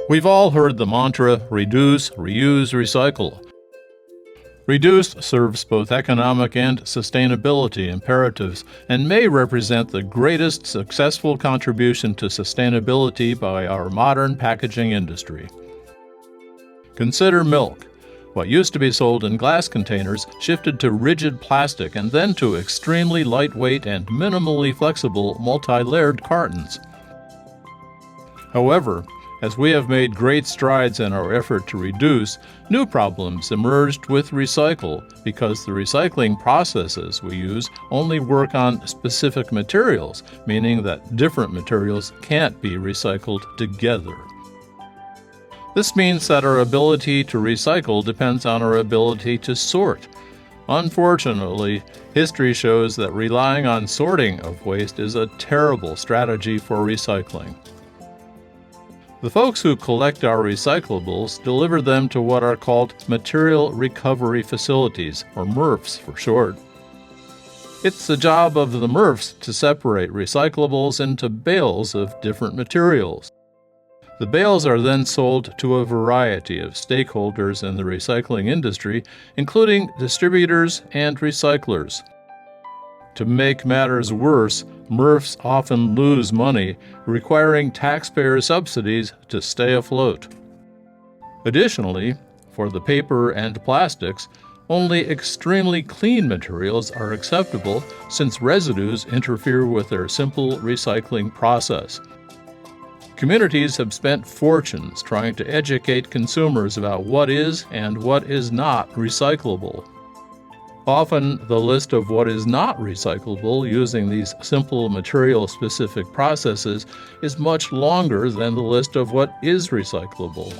We've all heard the mantra, reduce, reuse, recycle. Reduce serves both economic and sustainability imperatives and may represent the greatest successful contribution to sustainability by our modern packaging industry. Consider milk. What used to be sold in glass containers shifted to rigid plastic and then to extremely lightweight and minimally flexible multi-layered cartons. However, as we have made great strides in our effort to reduce, new problems emerged with recycle because the recycling processes we use only work on specific materials, meaning that different materials can't be recycled together. This means that our ability to recycle depends on our ability to sort. Unfortunately, history shows that relying on sorting of waste is a terrible strategy for recycling. The folks who collect our recyclables deliver them to what are called material recovery facilities, or MRFs for short. It's the job of the MRFs to separate recyclables into bales of different materials. The bales are then sold to a variety of stakeholders in the recycling industry, including distributors and recyclers. To make matters worse, MRFs often lose money, requiring taxpayer subsidies to stay afloat. Additionally, for the paper and plastics, only extremely clean materials are acceptable since residues interfere with their simple recycling process. Communities have spent fortunes trying to educate consumers about what is and what is not recyclable. Often, the list of what is not recyclable using these simple material-specific processes is much longer than the list of what is recyclable.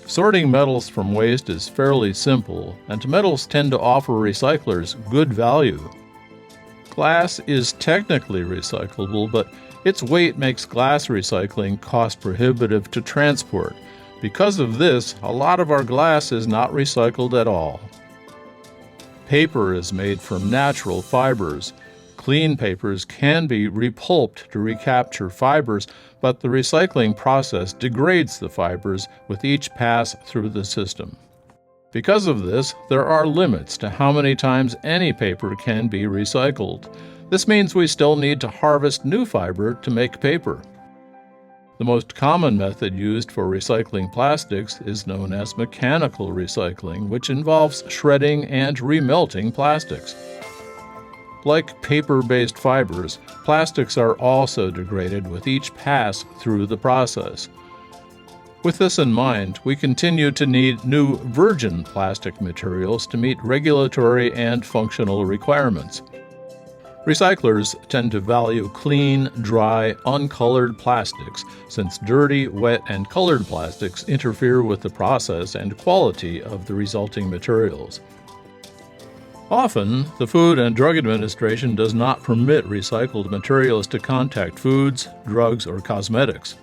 Sorting metals from waste is fairly simple, and metals tend to offer recyclers good value. Glass is technically recyclable, but its weight makes glass recycling cost-prohibitive to transport. Because of this, a lot of our glass is not recycled at all. Paper is made from natural fibers. Clean papers can be repulped to recapture fibers, but the recycling process degrades the fibers with each pass through the system. Because of this, there are limits to how many times any paper can be recycled. This means we still need to harvest new fiber to make paper. The most common method used for recycling plastics is known as mechanical recycling, which involves shredding and remelting plastics. Like paper-based fibers, plastics are also degraded with each pass through the process. With this in mind, we continue to need new virgin plastic materials to meet regulatory and functional requirements. Recyclers tend to value clean, dry, uncolored plastics since dirty, wet, and colored plastics interfere with the process and quality of the resulting materials. Often, the Food and Drug Administration does not permit recycled materials to contact foods, drugs, or cosmetics.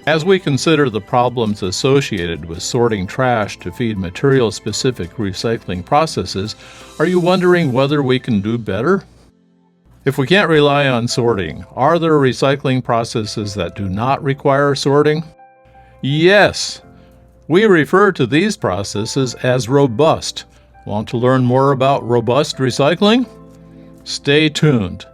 As we consider the problems associated with sorting trash to feed material-specific recycling processes, are you wondering whether we can do better? If we can't rely on sorting, are there recycling processes that do not require sorting? Yes! We refer to these processes as robust. Want to learn more about robust recycling? Stay tuned.